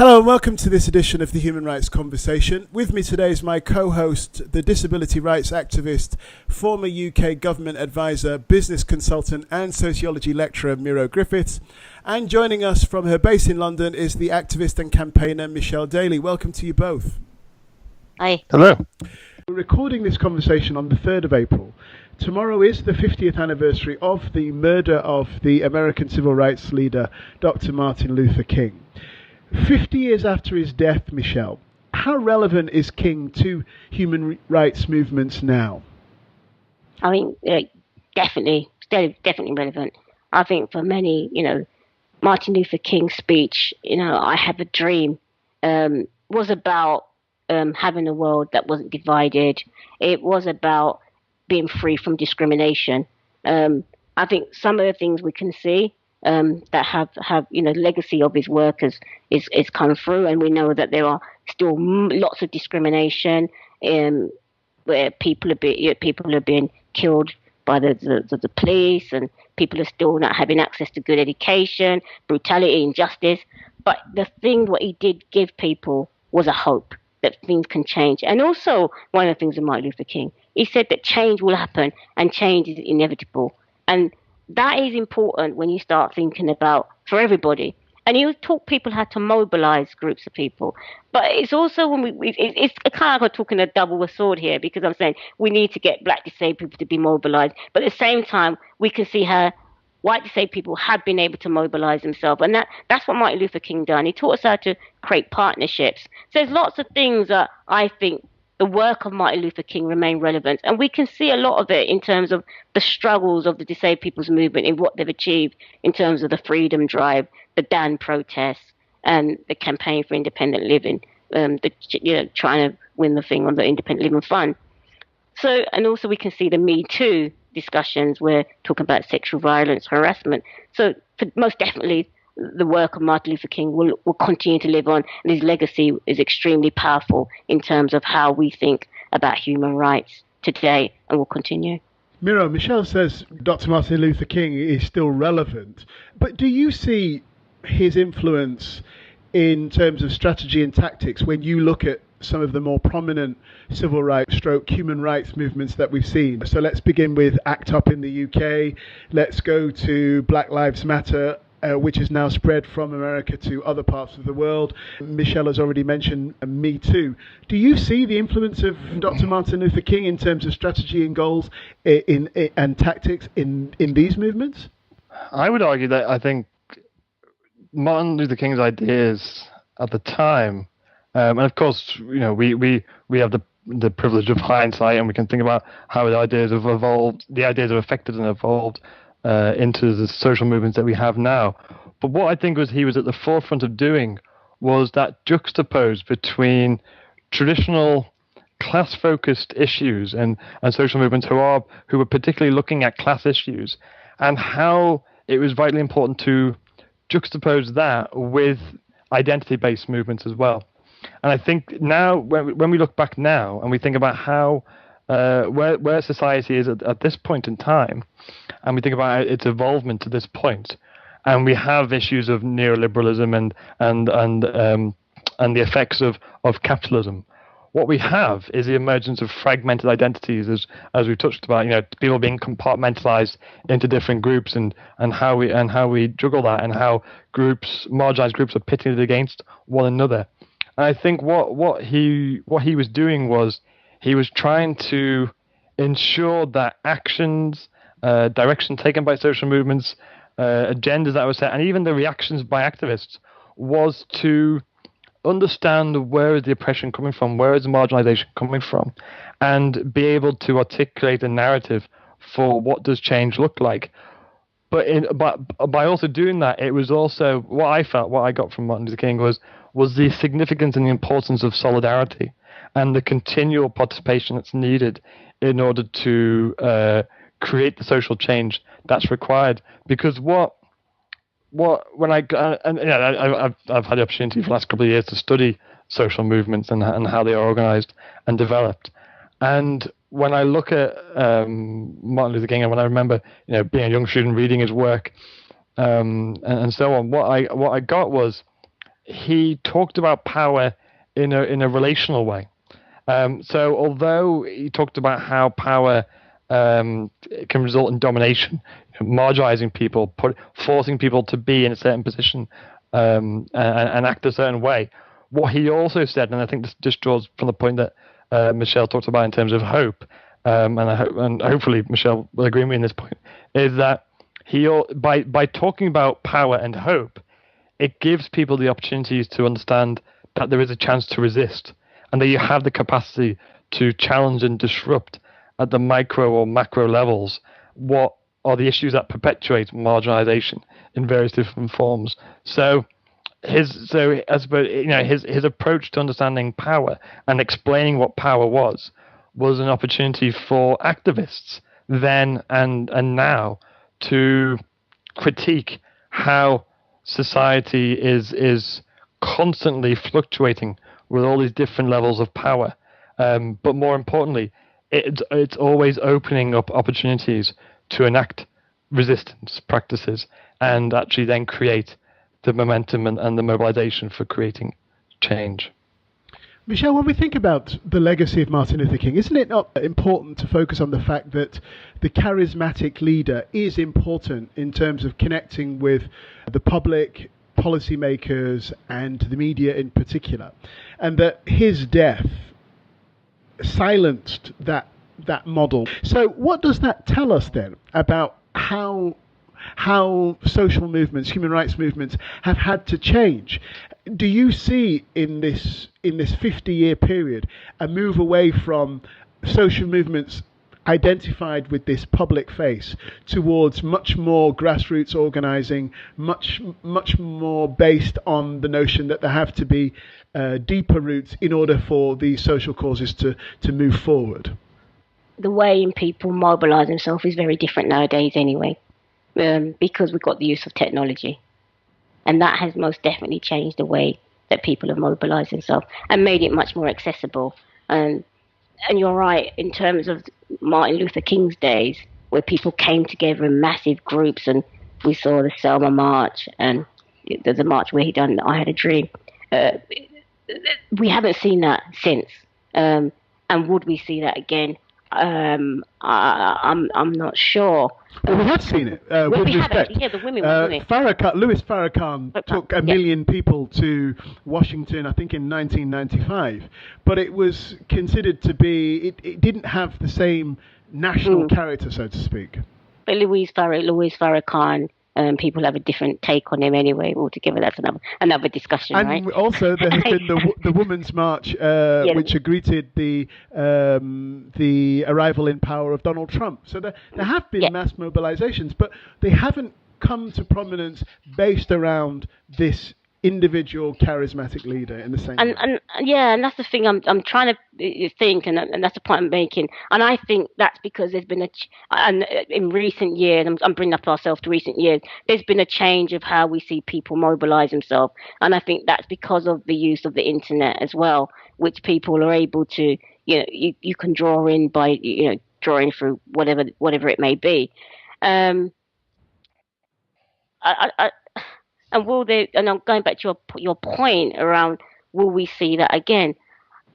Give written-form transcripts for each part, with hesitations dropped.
Hello and welcome to this edition of the Human Rights Conversation. With me today is my co-host, the disability rights activist, former UK government advisor, business consultant and sociology lecturer Miro Griffiths. And joining us from her base in London is the activist and campaigner Michelle Daley. Welcome to you both. Hi. Hello. We're recording this conversation on the 3rd of April. Tomorrow is the 50th anniversary of the murder of the American civil rights leader, Dr. Martin Luther King. 50 years after his death, Michelle, how relevant is King to human rights movements now? I think definitely relevant. I think for many, Martin Luther King's speech, I have a dream, was about having a world that wasn't divided. It was about being free from discrimination. I think some of the things we can see that have legacy of his work is come through, and we know that there are still lots of discrimination where people are being killed by the police, and people are still not having access to good education, brutality, injustice. But the thing what he did give people was a hope that things can change. And also one of the things of Martin Luther King, he said that change will happen and change is inevitable. And that is important when you start thinking about for everybody. And he taught people how to mobilize groups of people. But it's also when it's kind of like talking a double sword here, because I'm saying we need to get black disabled people to be mobilized. But at the same time, we can see how white disabled people have been able to mobilize themselves. And that's what Martin Luther King done. He taught us how to create partnerships. So there's lots of things that I think the work of Martin Luther King remain relevant. And we can see a lot of it in terms of the struggles of the disabled people's movement in what they've achieved in terms of the freedom drive, the DAN protests, and the campaign for independent living, trying to win the thing on the independent living fund. So, and also we can see the Me Too discussions where talking about sexual violence, harassment. So most definitely the work of Martin Luther King will continue to live on, and his legacy is extremely powerful in terms of how we think about human rights today and will continue. Miro, Michelle says Dr. Martin Luther King is still relevant, but do you see his influence in terms of strategy and tactics when you look at some of the more prominent civil rights human rights movements that we've seen? So let's begin with ACT UP in the UK. Let's go to Black Lives Matter, which is now spread from America to other parts of the world. Michelle has already mentioned Me Too. Do you see the influence of Dr. Martin Luther King in terms of strategy and goals and tactics in these movements? I would argue that I think Martin Luther King's ideas at the time, and of course, we have the privilege of hindsight, and we can think about how the ideas have evolved, the ideas have affected and evolved into the social movements that we have now. But what I think he was at the forefront of doing was that juxtapose between traditional class-focused issues and social movements who were particularly looking at class issues, and how it was vitally important to juxtapose that with identity-based movements as well. And I think now, when we look back now and we think about how where society is at this point in time, and we think about its evolvement to this point, and we have issues of neoliberalism and the effects of capitalism. What we have is the emergence of fragmented identities, as we touched about. People being compartmentalized into different groups, and how we juggle that, and how marginalized groups are pitted against one another. And I think what he was doing was he was trying to ensure that actions, direction taken by social movements, agendas that were set, and even the reactions by activists, was to understand where is the oppression coming from, where is the marginalization coming from, and be able to articulate a narrative for what does change look like. But by also doing that, it was also what I got from Martin Luther King was the significance and the importance of solidarity and the continual participation that's needed in order to create the social change that's required. Because I've had the opportunity for the last couple of years to study social movements and how they are organized and developed. And when I look at Martin Luther King, and when I remember being a young student reading his work and so on, what I got was he talked about power in a relational way. So although he talked about how power can result in domination, marginalizing people, forcing people to be in a certain position and act a certain way, what he also said, and I think this just draws from the point that Michelle talked about in terms of hope, and hopefully Michelle will agree with me in this point, is that by talking about power and hope, it gives people the opportunities to understand that there is a chance to resist, and that you have the capacity to challenge and disrupt at the micro or macro levels what are the issues that perpetuate marginalization in various different forms. So his approach to understanding power and explaining what power was an opportunity for activists then and now to critique how society is constantly fluctuating with all these different levels of power. But more importantly, it's always opening up opportunities to enact resistance practices and actually then create the momentum and the mobilization for creating change. Michelle, when we think about the legacy of Martin Luther King, isn't it not important to focus on the fact that the charismatic leader is important in terms of connecting with the public, policymakers, and the media in particular, and that his death silenced that model? So what does that tell us then about how social movements, human rights movements, have had to change? Do you see in this 50-year period a move away from social movements identified with this public face towards much more grassroots organizing, much more based on the notion that there have to be deeper roots in order for these social causes to move forward? The way in people mobilize themselves is very different nowadays anyway, because we've got the use of technology. And that has most definitely changed the way that people have mobilized themselves and made it much more accessible. And you're right, in terms of Martin Luther King's days, where people came together in massive groups, and we saw the Selma March, and there's a march where he done I Had a Dream. We haven't seen that since. And would we see that again? I'm not sure. Well, we have seen it. With respect. The women were doing it. Louis Farrakhan took a million people to Washington, I think in 1995, but it was considered to be, it didn't have the same national character, so to speak. But Louis Farrakhan, people have a different take on him anyway altogether. That's another discussion, and right? Also there has been the Women's March, which greeted the arrival in power of Donald Trump. So there have been mass mobilizations, but they haven't come to prominence based around this individual charismatic leader in the same way. And that's the thing I'm trying to think, and that's the point I'm making. And I think that's because there's been in recent years, I'm bringing up ourselves to recent years, there's been a change of how we see people mobilize themselves. And I think that's because of the use of the internet as well, which people are able to, you can draw in by, drawing through whatever it may be. And I'm going back to your point around, will we see that again?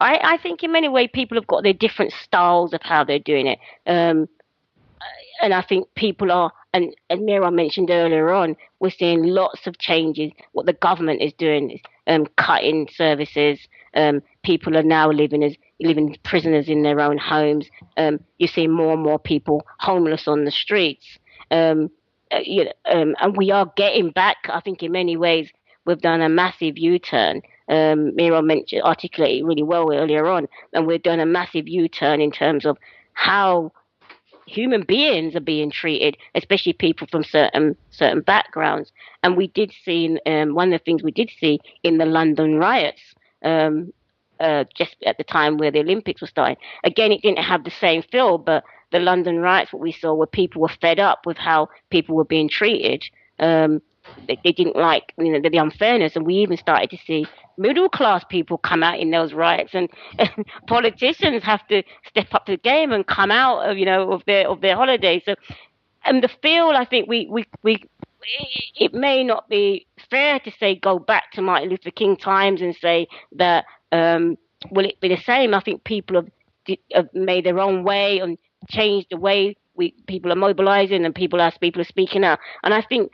I think in many ways people have got their different styles of how they're doing it. And I think people are, and Miro mentioned earlier on, we're seeing lots of changes. What the government is doing is cutting services. People are now living prisoners in their own homes. You're seeing more and more people homeless on the streets. And we are getting back. I think in many ways we've done a massive U-turn. Miro articulated really well earlier on, and we've done a massive U-turn in terms of how human beings are being treated, especially people from certain backgrounds. And we did see one of the things we did see in the London riots, just at the time where the Olympics were starting. Again, it didn't have the same feel, but the London riots, what we saw were people were fed up with how people were being treated. They didn't like the unfairness, and we even started to see middle class people come out in those riots, and politicians have to step up to the game and come out of their holiday. So, and the feel, I think we it may not be fair to say go back to Martin Luther King times and say that will it be the same? I think people have made their own way and changed the way people are mobilizing and people are speaking out. And I think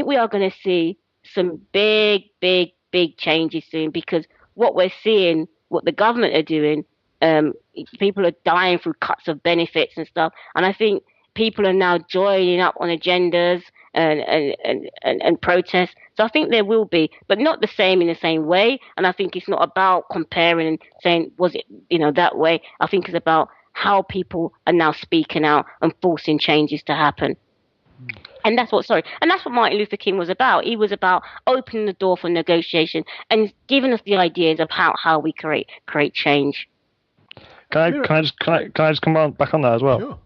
we are going to see some big changes soon, because what we're seeing, what the government are doing, um, people are dying through cuts of benefits and stuff. And I think people are now joining up on agendas and protests. So I think there will be, but not the same in the same way. And I think it's not about comparing and saying, was it, that way? I think it's about how people are now speaking out and forcing changes to happen. And that's what Martin Luther King was about. He was about opening the door for negotiation and giving us the ideas of how we create change. Can I just come on back on that as well? Sure.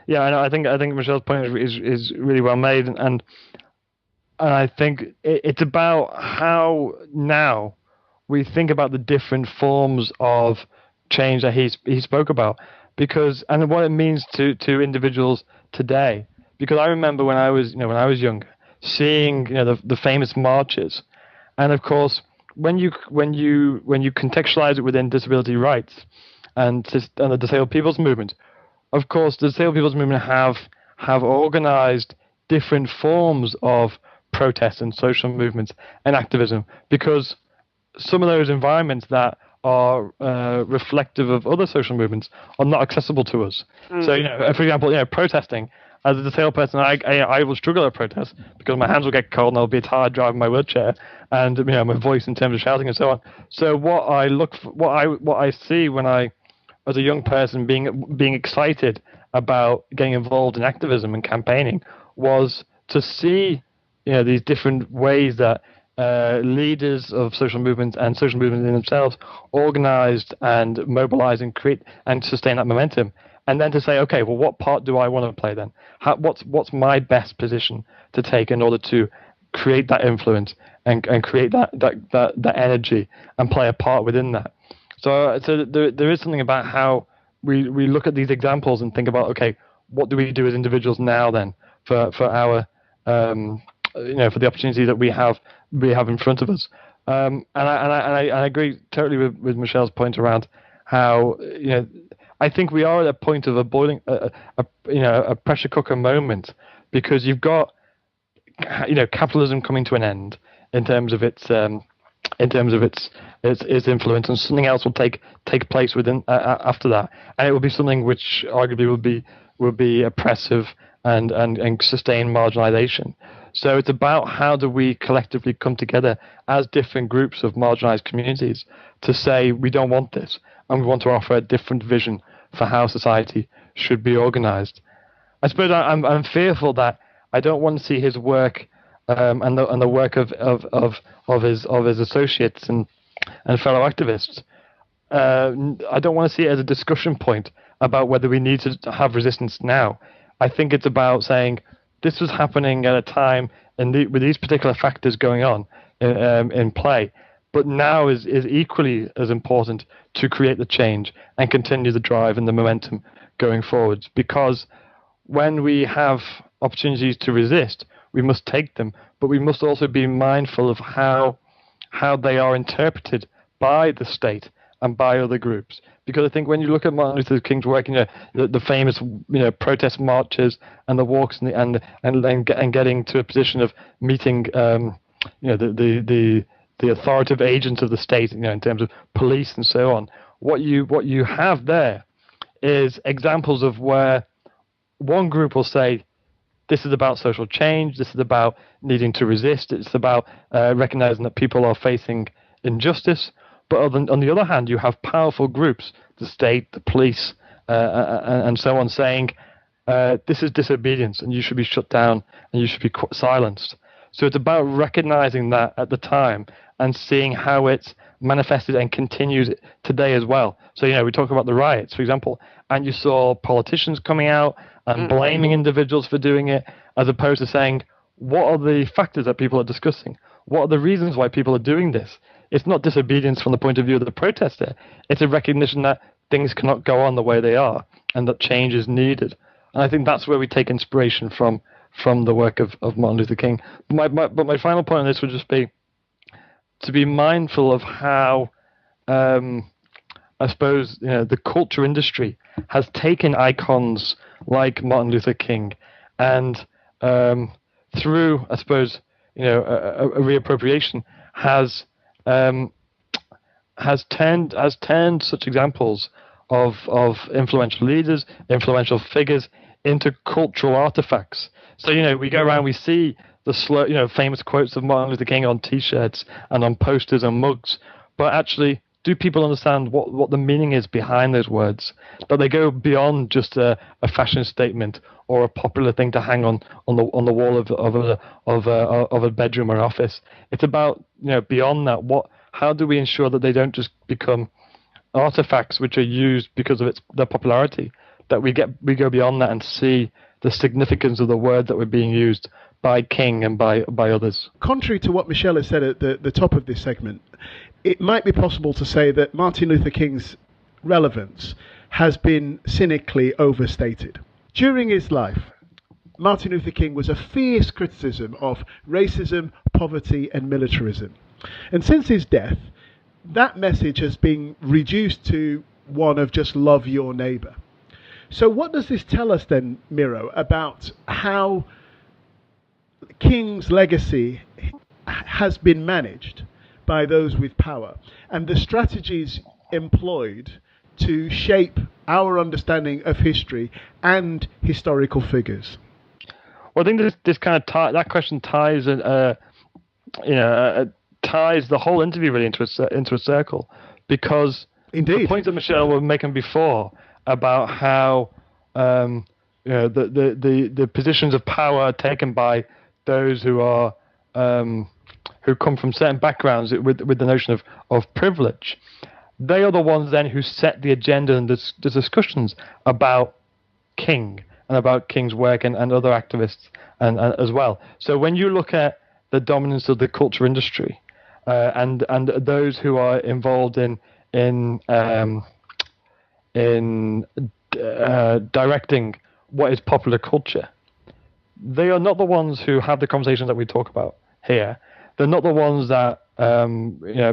Yeah, I think Michelle's point is really well made, and I think it's about how now we think about the different forms of change that he spoke about, and what it means to individuals today. Because I remember when I was younger, seeing the famous marches, and of course when you contextualize it within disability rights and the disabled people's movement, of course the disabled people's movement have organized different forms of protest and social movements and activism, because some of those environments that are reflective of other social movements are not accessible to us. Mm. So, for example, protesting. As a disabled person, I will struggle at protest because my hands will get cold and I'll be tired driving my wheelchair, and my voice in terms of shouting and so on. So what I see when I, as a young person, being excited about getting involved in activism and campaigning, was to see these different ways that leaders of social movements and social movements in themselves organized and mobilized and create and sustain that momentum. And then to say, okay, well, what part do I want to play then? What's my best position to take in order to create that influence and create that energy and play a part within that? So there is something about how we look at these examples and think about, okay, what do we do as individuals now then for our for the opportunity that we have in front of us? And I agree totally with Michelle's point around how I think we are at a point of a boiling, a pressure cooker moment, because you've got, capitalism coming to an end in terms of its influence, and something else will take place within after that, and it will be something which arguably will be oppressive and sustain marginalization. So it's about how do we collectively come together as different groups of marginalized communities to say we don't want this, and we want to offer a different vision for how society should be organized. I suppose I'm fearful that I don't want to see his work and the work of his associates and fellow activists. I don't want to see it as a discussion point about whether we need to have resistance now. I think it's about saying this was happening at a time with these particular factors going on in play. But now is equally as important to create the change and continue the drive and the momentum going forwards. Because when we have opportunities to resist, we must take them, but we must also be mindful of how they are interpreted by the state and by other groups. Because I think when you look at Martin Luther King's work, the famous protest marches and the walks and getting to a position of meeting the authoritative agents of the state, in terms of police and so on. What you have there is examples of where one group will say, this is about social change, this is about needing to resist, it's about recognizing that people are facing injustice. But on the other hand, you have powerful groups, the state, the police, and so on, saying, this is disobedience and you should be shut down and you should be silenced. So it's about recognizing that at the time and seeing how it's manifested and continues today as well. So, we talk about the riots, for example, and you saw politicians coming out and blaming individuals for doing it, as opposed to saying, what are the factors that people are discussing? What are the reasons why people are doing this? It's not disobedience from the point of view of the protester. It's a recognition that things cannot go on the way they are and that change is needed. And I think that's where we take inspiration from from the work of Martin Luther King. But my final point on this would just be to be mindful of how I suppose the culture industry has taken icons like Martin Luther King and through, I suppose, a reappropriation has turned such examples of influential leaders, influential figures into cultural artifacts. So we go around, we see the famous quotes of Martin Luther King on T-shirts and on posters and mugs, but actually, do people understand what the meaning is behind those words? That they go beyond just a fashion statement or a popular thing to hang on the wall of a bedroom or office. It's about beyond that. How do we ensure that they don't just become artifacts which are used because of their popularity? That we go beyond that and see the significance of the word that were being used by King and by others. Contrary to what Michelle has said at the top of this segment, it might be possible to say that Martin Luther King's relevance has been cynically overstated. During his life, Martin Luther King was a fierce criticism of racism, poverty, and militarism. And since his death, that message has been reduced to one of just love your neighbour. So what does this tell us then, Miro, about how King's legacy has been managed by those with power and the strategies employed to shape our understanding of history and historical figures? Well, I think this kind of that question ties ties the whole interview really into a circle, because indeed the points that Michelle was making before about how the positions of power are taken by those who are who come from certain backgrounds with the notion of privilege. They are the ones then who set the agenda and the discussions about King and about King's work and other activists and as well. So when you look at the dominance of the culture industry and those who are involved in directing what is popular culture, they are not the ones who have the conversations that we talk about here. They're not the ones that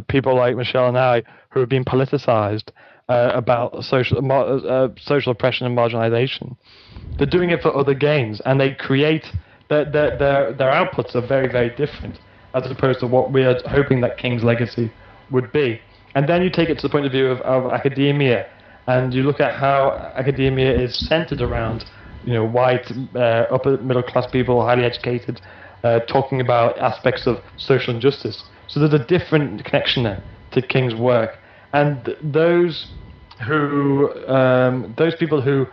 people like Michelle and I, who have been politicized about social oppression and marginalization. They're doing it for other gains, and they create their outputs are very, very different as opposed to what we are hoping that King's legacy would be. And then you take it to the point of view of academia, and you look at how academia is centered around white, upper middle class people, highly educated, talking about aspects of social injustice. So there's a different connection there to King's work, and those people who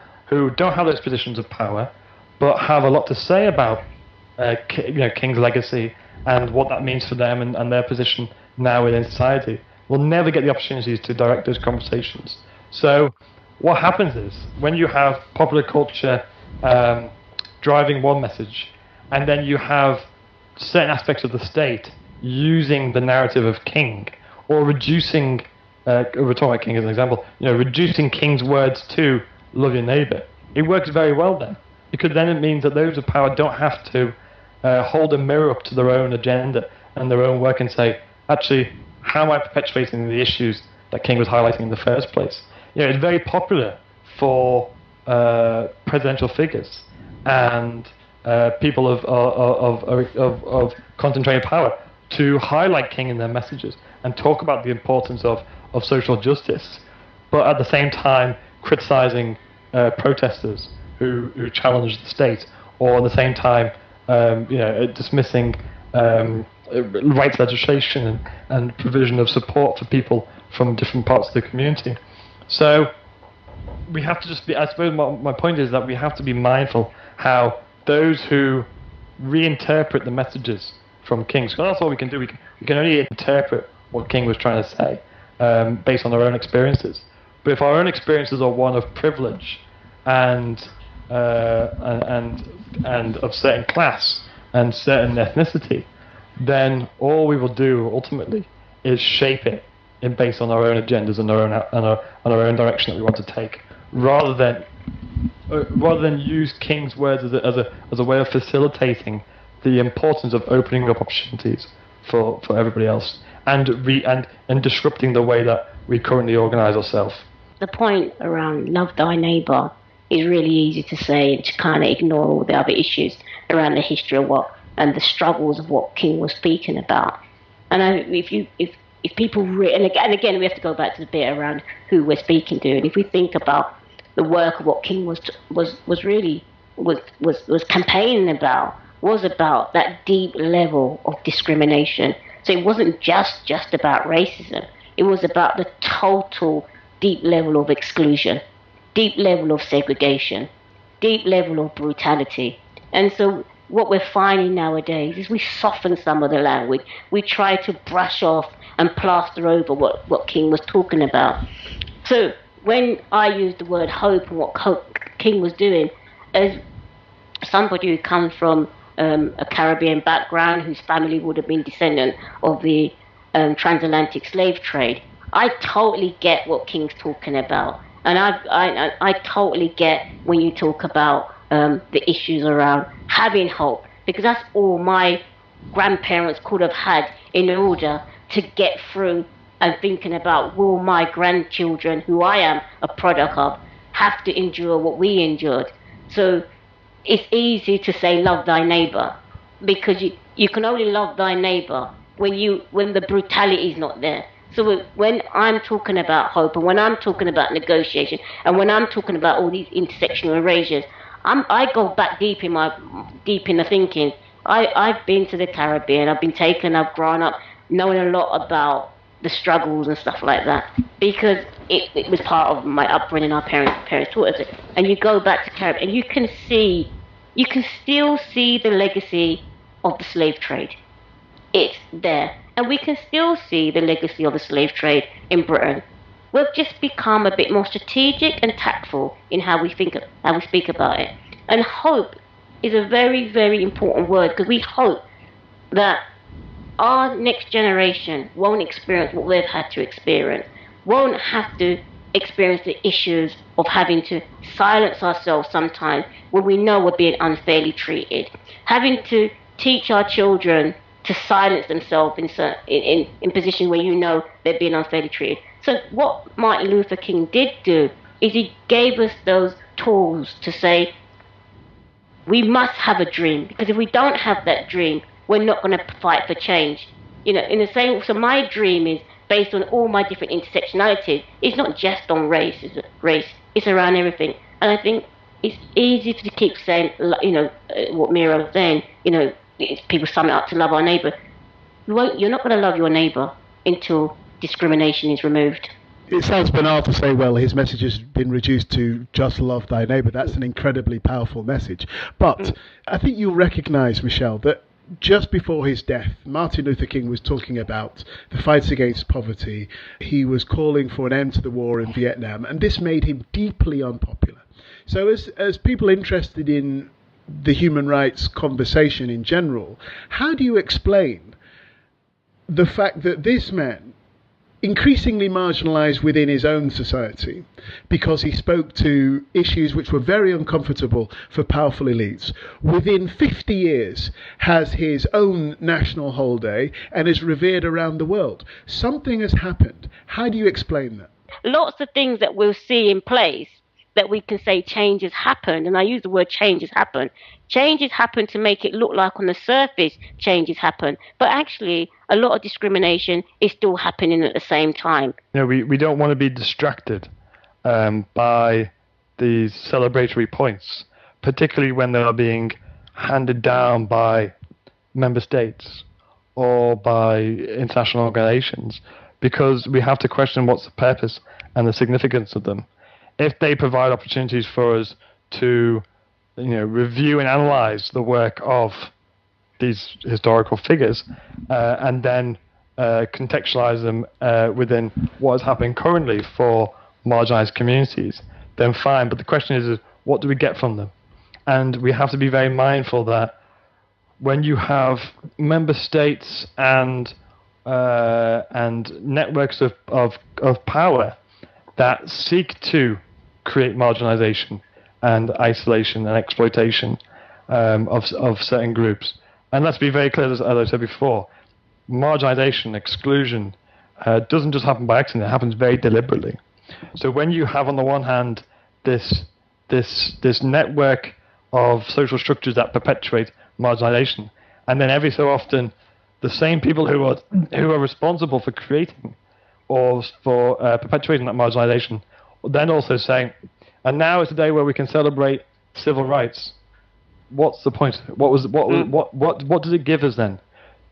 don't have those positions of power, but have a lot to say about King's legacy and what that means for them and their position now within society, will never get the opportunities to direct those conversations. So what happens is, when you have popular culture driving one message, and then you have certain aspects of the state using the narrative of King, or reducing, we're talking about King as an example, reducing King's words to love your neighbour, it works very well then. Because then it means that those of power don't have to hold a mirror up to their own agenda and their own work and say, actually, how am I perpetuating the issues that King was highlighting in the first place? It's very popular for presidential figures and people of concentrated power to highlight King in their messages and talk about the importance of social justice, but at the same time criticizing protesters who challenge the state, or at the same time dismissing rights legislation and provision of support for people from different parts of the community. So we have to just be, I suppose my point is that we have to be mindful how those who reinterpret the messages from King, so that's all we can do. We can only interpret what King was trying to say based on our own experiences. But if our own experiences are one of privilege and of certain class and certain ethnicity, then all we will do ultimately is shape it based on our own agendas and our own direction that we want to take, rather than rather than use King's words as a way of facilitating the importance of opening up opportunities for everybody else, and disrupting the way that we currently organise ourselves. The point around love thy neighbour is really easy to say and to kind of ignore all the other issues around the history of what and the struggles of what King was speaking about. And if people and again we have to go back to the bit around who we're speaking to, and if we think about the work of what King was campaigning about, was about that deep level of discrimination. So it wasn't just about racism. It was about the total deep level of exclusion, deep level of segregation, deep level of brutality. And so what we're finding nowadays is we soften some of the language. We try to brush off and plaster over what King was talking about. So when I use the word hope and what King was doing, as somebody who comes from a Caribbean background, whose family would have been descendant of the transatlantic slave trade, I totally get what King's talking about. And I totally get when you talk about the issues around having hope, because that's all my grandparents could have had in order to get through, and thinking about, will my grandchildren, who I am a product of, have to endure what we endured? So it's easy to say love thy neighbour, because you can only love thy neighbour when the brutality is not there. So when I'm talking about hope, and when I'm talking about negotiation, and when I'm talking about all these intersectional erasures, I go back deep in the thinking. I've been to the Caribbean. I've grown up knowing a lot about the struggles and stuff like that, because it was part of my upbringing. Our parents taught us it. And you go back to Caribbean, and you can still see the legacy of the slave trade. It's there. And we can still see the legacy of the slave trade in Britain. We've just become a bit more strategic and tactful in how we speak about it. And hope is a very, very important word, because we hope that our next generation won't experience what we've had to experience, won't have to experience the issues of having to silence ourselves sometimes when we know we're being unfairly treated, having to teach our children to silence themselves in positions where you know they're being unfairly treated. So what Martin Luther King did do is he gave us those tools to say, we must have a dream, because if we don't have that dream, we're not going to fight for change. In the same, so my dream is based on all my different intersectionalities. It's not just on race, it's around everything. And I think it's easy to keep saying, what Miro was saying, people sum it up to love our neighbour. You're not going to love your neighbour until discrimination is removed. It sounds banal to say, well, his message has been reduced to just love thy neighbour. That's an incredibly powerful message. But I think you'll recognise, Michelle, that just before his death, Martin Luther King was talking about the fights against poverty. He was calling for an end to the war in Vietnam, and this made him deeply unpopular. So as people interested in the human rights conversation in general, how do you explain the fact that this man, increasingly marginalised within his own society because he spoke to issues which were very uncomfortable for powerful elites, within 50 years has his own national holiday and is revered around the world? Something has happened. How do you explain that? Lots of things that we'll see in place that we can say change has happened, and I use the word change has happened. Change has happened to make it look like on the surface change has happened, but actually a lot of discrimination is still happening at the same time. We don't want to be distracted by these celebratory points, particularly when they are being handed down by member states or by international organizations, because we have to question what's the purpose and the significance of them. If they provide opportunities for us to, review and analyze the work of these historical figures, and then contextualize them within what is happening currently for marginalized communities, then fine. But the question is what do we get from them? And we have to be very mindful that when you have member states and networks of power that seek to create marginalization and isolation and exploitation of certain groups. And let's be very clear, as I said before, marginalization, exclusion doesn't just happen by accident, it happens very deliberately. So when you have on the one hand this network of social structures that perpetuate marginalization, and then every so often the same people who are responsible for creating or for perpetuating that marginalization then also saying, and now is the day where we can celebrate civil rights. What's the point? What does it give us then?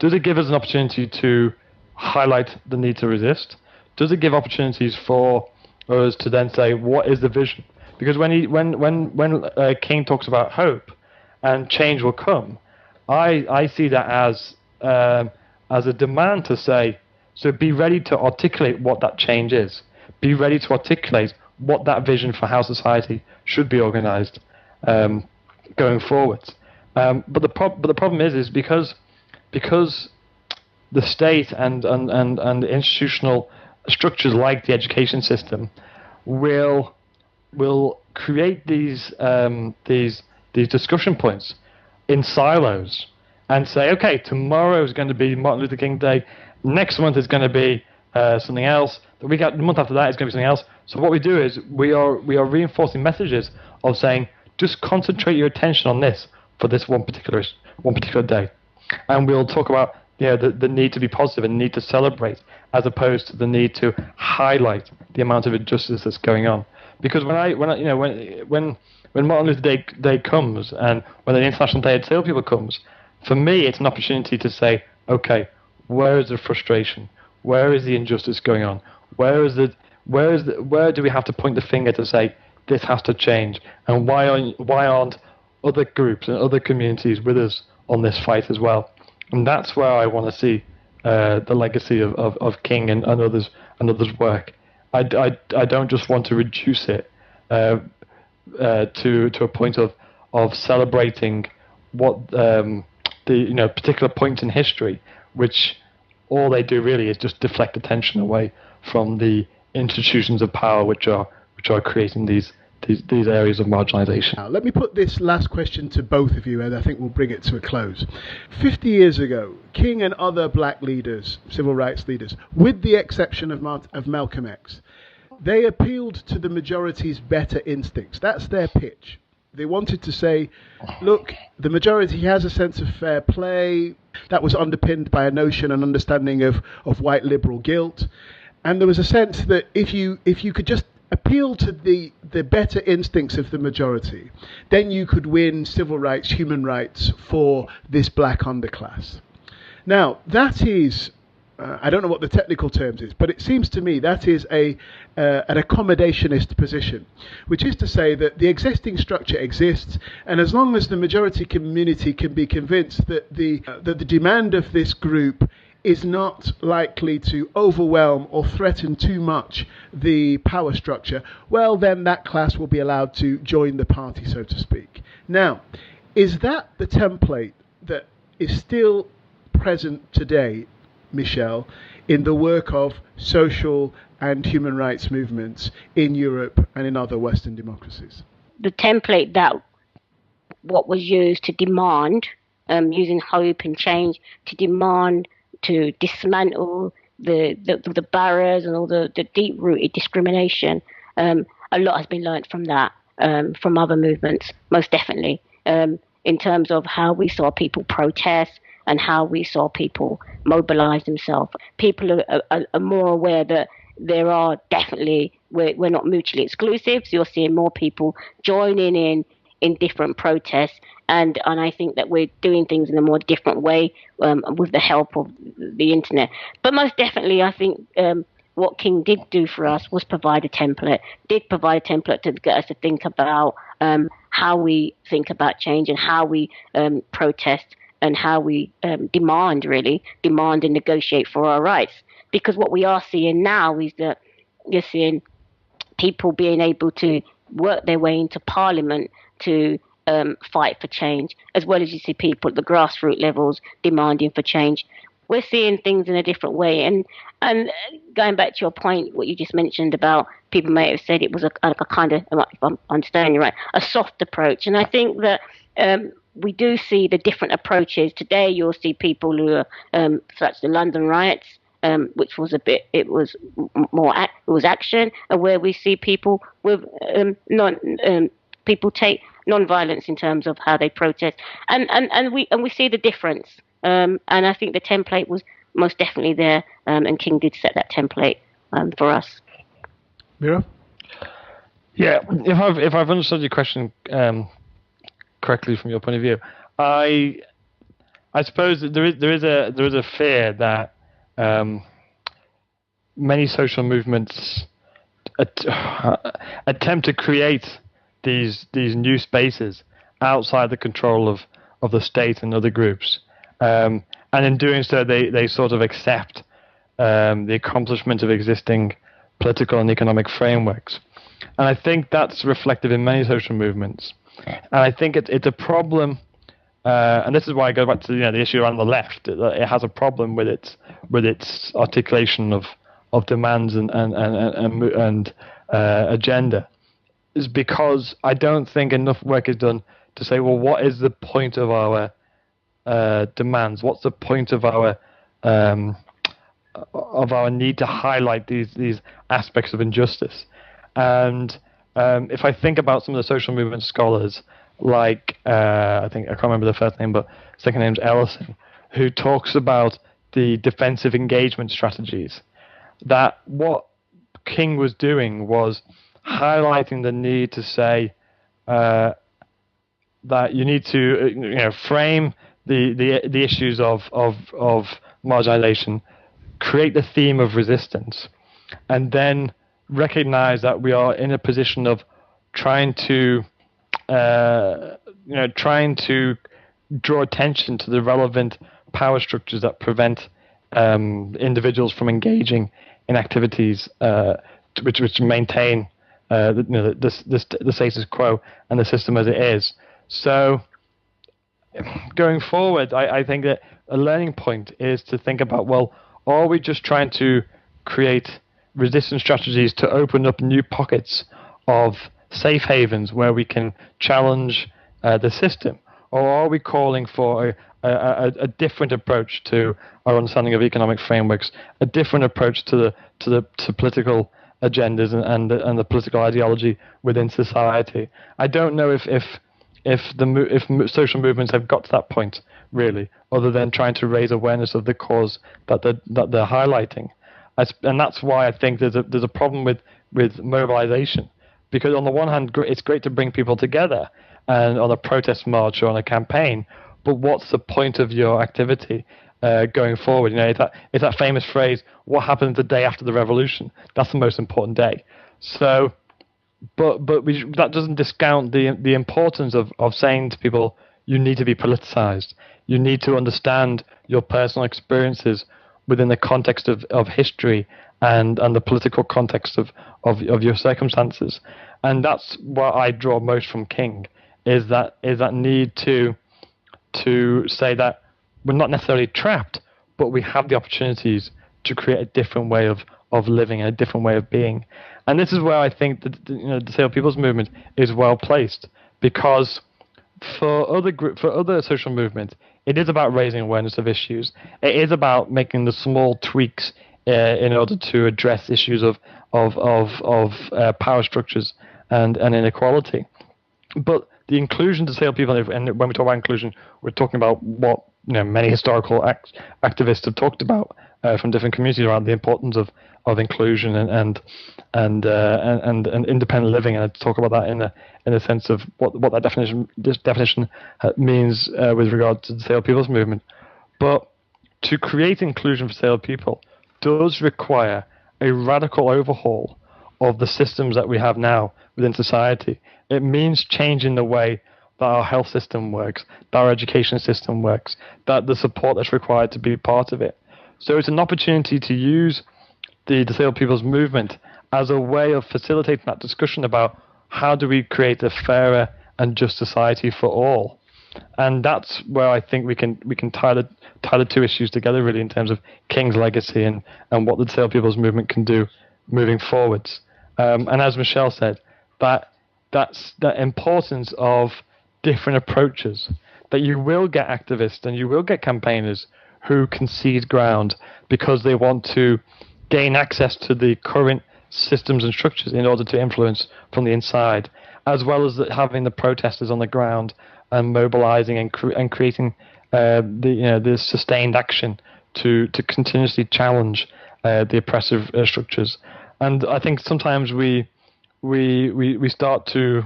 Does it give us an opportunity to highlight the need to resist? Does it give opportunities for us to then say, what is the vision? Because when King talks about hope and change will come, I see that as a demand to say, so be ready to articulate what that change is. Be ready to articulate what that vision for how society should be organized going forwards. But the problem is because the state and institutional structures like the education system will create these discussion points in silos and say, okay, tomorrow is going to be Martin Luther King Day, next month is going to be something else, the month after that is going to be something else. So what we do is we are reinforcing messages of saying, just concentrate your attention on this for this one particular day, and we'll talk about the need to be positive and the need to celebrate, as opposed to the need to highlight the amount of injustice that's going on. Because when Martin Luther Day comes, and when the International Day of Disabled People comes, for me it's an opportunity to say, okay, where is the frustration? Where is the injustice going on? Where do we have to point the finger to say this has to change? And why aren't other groups and other communities with us on this fight as well? And that's where I want to see the legacy of King and others work. I don't just want to reduce it to a point of celebrating what the particular points in history, which all they do really is just deflect attention away from the institutions of power which are creating these areas of marginalization. Now, let me put this last question to both of you, and I think we'll bring it to a close. 50 years ago, King and other black leaders, civil rights leaders, with the exception of Malcolm X, they appealed to the majority's better instincts. That's their pitch. They wanted to say, look, the majority has a sense of fair play that was underpinned by a notion and understanding of white liberal guilt. And there was a sense that if you could just appeal to the better instincts of the majority, then you could win civil rights, human rights for this black underclass. Now, that is, I don't know what the technical terms is, but it seems to me that is an accommodationist position, which is to say that the existing structure exists, and as long as the majority community can be convinced that the demand of this group is not likely to overwhelm or threaten too much the power structure, well, then that class will be allowed to join the party, so to speak. Now, is that the template that is still present today, Michelle, in the work of social and human rights movements in Europe and in other Western democracies? The template that what was used to demand, using hope and change to demand to dismantle the barriers and all the deep-rooted discrimination. A lot has been learned from that, from other movements, most definitely, in terms of how we saw people protest and how we saw people mobilize themselves. People are more aware that there are definitely, we're not mutually exclusive, so you're seeing more people joining in different protests. And I think that we're doing things in a more different way with the help of the internet. But most definitely, I think what King did do for us was provide a template to get us to think about how we think about change and how we protest and how we demand and negotiate for our rights. Because what we are seeing now is that you're seeing people being able to work their way into parliament to fight for change, as well as you see people at the grassroots levels demanding for change. we're seeing things in a different way. And going back to your point, what you just mentioned about people may have said it was a kind of, if I'm understanding you right, a soft approach. And I think that we do see the different approaches. Today, you'll see people who are, such the London riots, which was it was it was action, and where we see people with people take non-violence in terms of how they protest, and we see the difference. And I think the template was most definitely there, and King did set that template for us. Miro? Yeah, if I've understood your question correctly from your point of view, I suppose that there is a fear that many social movements attempt to create these new spaces outside the control of the state and other groups, and in doing so, they sort of accept the accomplishment of existing political and economic frameworks, and I think that's reflected in many social movements, and I think it's a problem. And this is why I go back to the issue around the left. It has a problem with its articulation of demands and agenda, is because I don't think enough work is done to say, well, what is the point of our demands? What's the point of our need to highlight these aspects of injustice? And if I think about some of the social movement scholars, like I can't remember the first name, but second name's Ellison, who talks about the defensive engagement strategies, that what King was doing was highlighting the need to say that you need to frame the issues of marginalization, create the theme of resistance, and then recognize that we are in a position of trying to draw attention to the relevant power structures that prevent individuals from engaging in activities which maintain the status quo and the system as it is. So going forward, I think that a learning point is to think about, well, are we just trying to create resistance strategies to open up new pockets of safe havens where we can challenge the system, or are we calling for a different approach to our understanding of economic frameworks, a different approach to political agendas and the political ideology within society? I don't know if social movements have got to that point really, other than trying to raise awareness of the cause that they're highlighting, and that's why I think there's a problem with mobilization. Because on the one hand, it's great to bring people together and on a protest march or on a campaign, but what's the point of your activity going forward? It's that famous phrase, what happens the day after the revolution? That's the most important day. So, but that doesn't discount the importance of saying to people, you need to be politicized. You need to understand your personal experiences within the context of history and the political context of your circumstances. And that's what I draw most from King, is that need to say that we're not necessarily trapped, but we have the opportunities to create a different way of living and a different way of being. And this is where I think that the disabled people's movement is well placed, because for other social movements, it is about raising awareness of issues. It is about making the small tweaks in order to address issues of power structures and inequality. But the inclusion to disabled people, and when we talk about inclusion, we're talking about what many historical activists have talked about from different communities around the importance of inclusion and independent living, and I talk about that in a sense of what that definition means with regard to the disabled people's movement. But to create inclusion for disabled people does require a radical overhaul of the systems that we have now within society. It means changing the way that our health system works, that our education system works, that the support that's required to be part of it. So it's an opportunity to use the disabled people's movement as a way of facilitating that discussion about how do we create a fairer and just society for all. And that's where I think we can tie the two issues together, really, in terms of King's legacy and what the disabled people's movement can do moving forwards. And as Michelle said, that's the importance of different approaches. That you will get activists and you will get campaigners who concede ground because they want to gain access to the current systems and structures in order to influence from the inside, as well as having the protesters on the ground and mobilizing and creating the sustained action to continuously challenge the oppressive structures. And I think sometimes we start to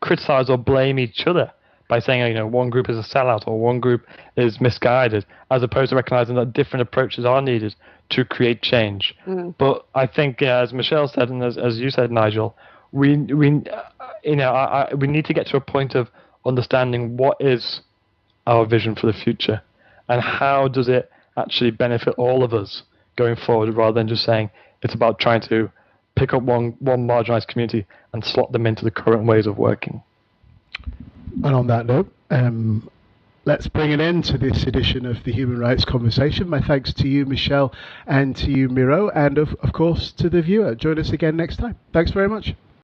criticize or blame each other by saying, one group is a sellout or one group is misguided, as opposed to recognizing that different approaches are needed to create change. But I think, as Michelle said, and as you said, Nigel, we need to get to a point of understanding what is our vision for the future and how does it actually benefit all of us going forward, rather than just saying it's about trying to pick up one marginalized community and slot them into the current ways of working. And on that note, let's bring an end to this edition of the Human Rights Conversation. My thanks to you, Michelle, and to you, Miro, and of course to the viewer. Join us again next time. Thanks very much.